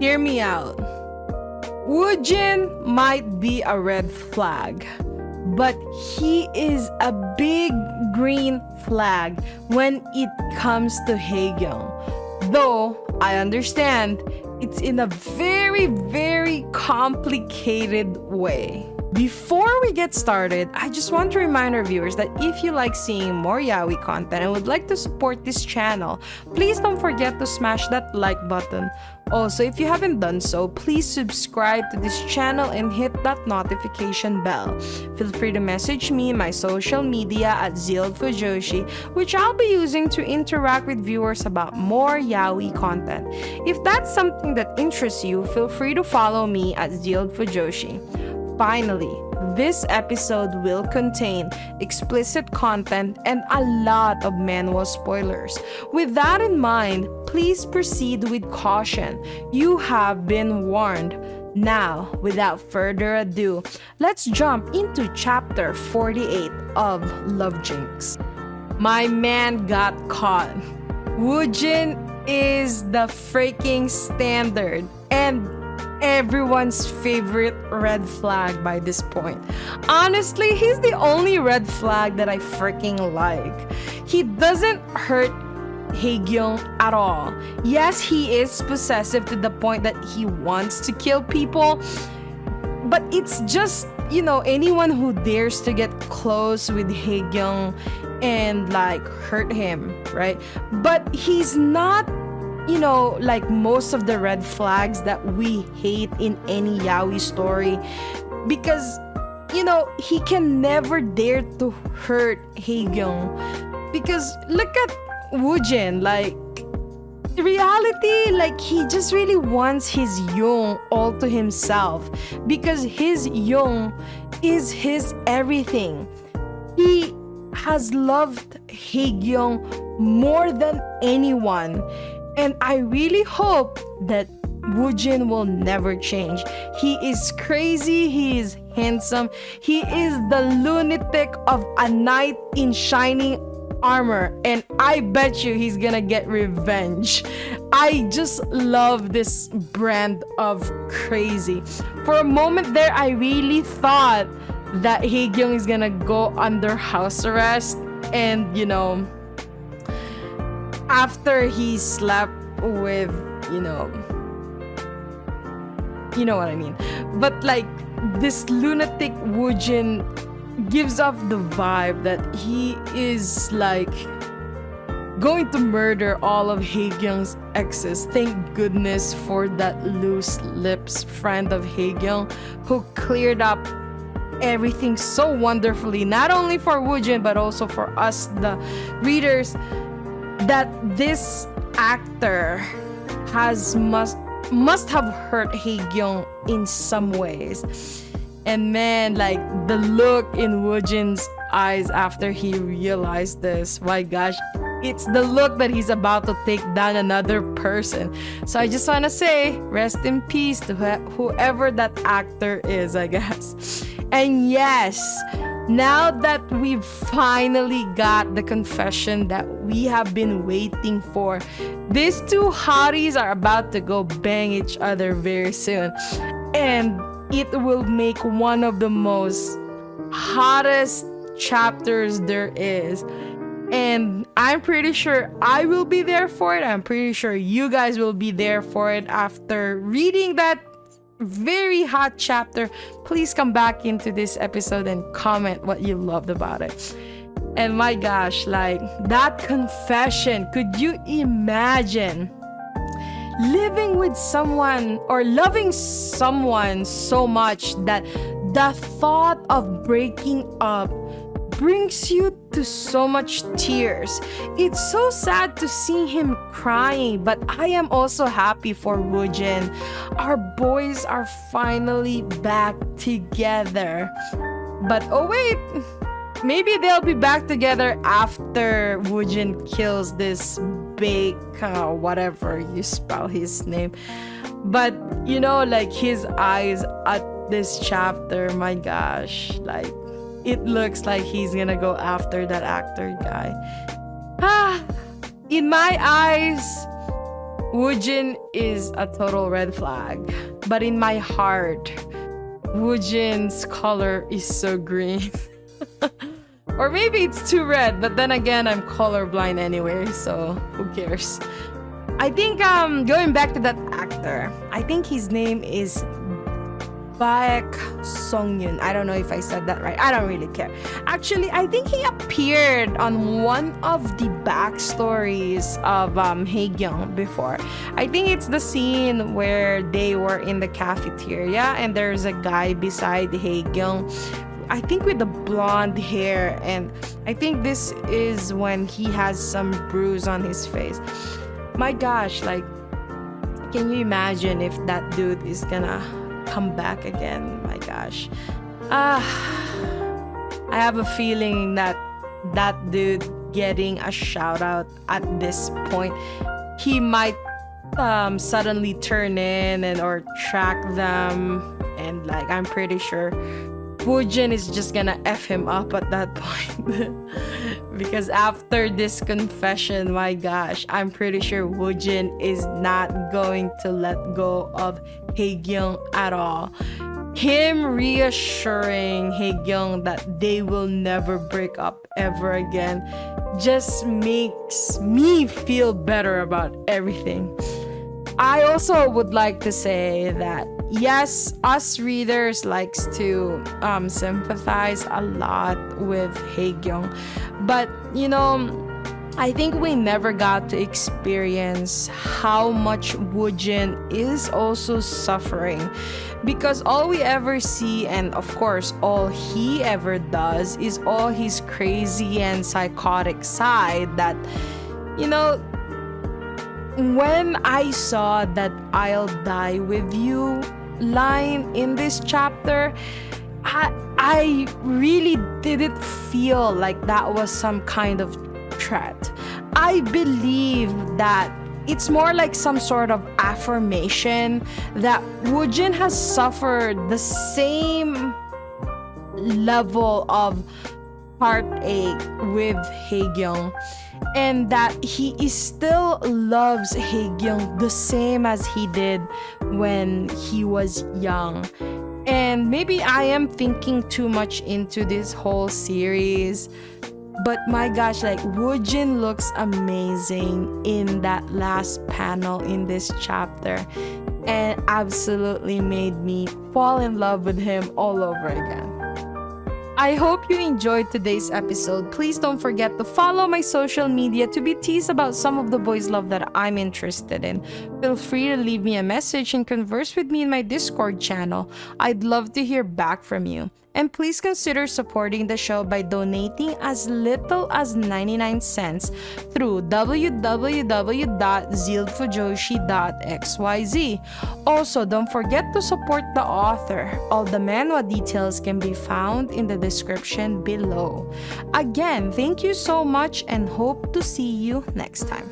Hear me out. Woojin might be a red flag, but he is a big green flag when it comes to Haegyung. Though I understand it's in a very, very complicated way. Before we get started, I just want to remind our viewers that if you like seeing more yaoi content and would like to support this channel, please don't forget to smash that like button. Also, if you haven't done so, please subscribe to this channel and hit that notification bell. Feel free to message me in my social media at ZEALED FUJOSHI, which I'll be using to interact with viewers about more yaoi content. If that's something that interests you, feel free to follow me at ZEALED FUJOSHI. Finally, this episode will contain explicit content and a lot of manhwa spoilers. With that in mind, please proceed with caution. You have been warned. Now, without further ado, let's jump into chapter 48 of Love Jinx. My man got caught. Woojin is the freaking standard and everyone's favorite red flag by this point. Honestly, he's the only red flag that I freaking like. He doesn't hurt Haegyung at all. Yes, he is possessive to the point that he wants to kill people, but it's just, you know, anyone who dares to get close with Haegyung and like hurt him, right? But he's not, you know, like most of the red flags that we hate in any yaoi story, because, you know, he can never dare to hurt Haegyung. Because look at Woojin, like, reality, like, he just really wants his Jung all to himself, because his Jung is his everything. He has loved Haegyung more than anyone. And I really hope that Woojin will never change. He is crazy, he is handsome, he is the lunatic of a knight in shining armor, and I bet you he's gonna get revenge. I just love this brand of crazy. For a moment there, I really thought that Haegyung is gonna go under house arrest, and, you know, after he slept with, you know what I mean. But like, this lunatic Woojin gives off the vibe that he is like going to murder all of Haegyung's exes. Thank goodness for that loose lips friend of Haegyung who cleared up everything so wonderfully, not only for Woojin but also for us, the readers, that this actor must have hurt Haegyung in some ways. And man, like, the look in Woojin's eyes after he realized this, my gosh, it's the look that he's about to take down another person. So I just want to say, rest in peace to whoever that actor is, I guess. And yes, now that we've finally got the confession that we have been waiting for, these two hotties are about to go bang each other very soon. And it will make one of the most hottest chapters there is. And I'm pretty sure I will be there for it. I'm pretty sure you guys will be there for it after reading that very hot chapter. Please come back into this episode and comment what you loved about it. And my gosh, like, that confession, could you imagine living with someone or loving someone so much that the thought of breaking up brings you to so much tears? It's so sad to see him crying, but I am also happy for Woojin. Our boys are finally back together. But oh wait, maybe they'll be back together after Woojin kills this big whatever you spell his name. But you know, like, his eyes at this chapter, my gosh, like, it looks like he's gonna go after that actor guy. In my eyes, Woojin is a total red flag. But in my heart, Woojin's color is so green. Or maybe it's too red, but then again, I'm colorblind anyway, so who cares? I think going back to that actor, I think his name is Baek Songyun. I don't know if I said that right. I don't really care. Actually, I think he appeared on one of the backstories of Haegyung before. I think it's the scene where they were in the cafeteria and there's a guy beside Haegyung, I think with the blonde hair, and I think this is when he has some bruise on his face. My gosh, like, can you imagine if that dude is gonna come back again? My gosh. I have a feeling that that dude getting a shout out at this point, he might suddenly turn in and or track them, and like I'm pretty sure Woojin is just gonna F him up at that point. Because after this confession, my gosh, I'm pretty sure Woojin is not going to let go of Haegyung at all. Him reassuring Haegyung that they will never break up ever again just makes me feel better about everything. I also would like to say that yes, us readers likes to sympathize a lot with Haegyung, but you know, I think we never got to experience how much Woojin is also suffering, because all we ever see, and of course all he ever does, is all his crazy and psychotic side that, you know, when I saw that "I'll die with you" line in this chapter, I really didn't feel like that was some kind of threat. I believe that it's more like some sort of affirmation that Woojin has suffered the same level of heartache with Haegyung, and that he is still loves Haegyung the same as he did when he was young. And maybe I am thinking too much into this whole series, but my gosh, like Woojin looks amazing in that last panel in this chapter, and absolutely made me fall in love with him all over again. I hope you enjoyed today's episode. Please don't forget to follow my social media to be teased about some of the boys' love that I'm interested in. Feel free to leave me a message and converse with me in my Discord channel. I'd love to hear back from you. And please consider supporting the show by donating as little as 99 cents through www.zealedfujoshi.xyz. Also, don't forget to support the author. All the manhwa details can be found in the description below. Again, thank you so much and hope to see you next time.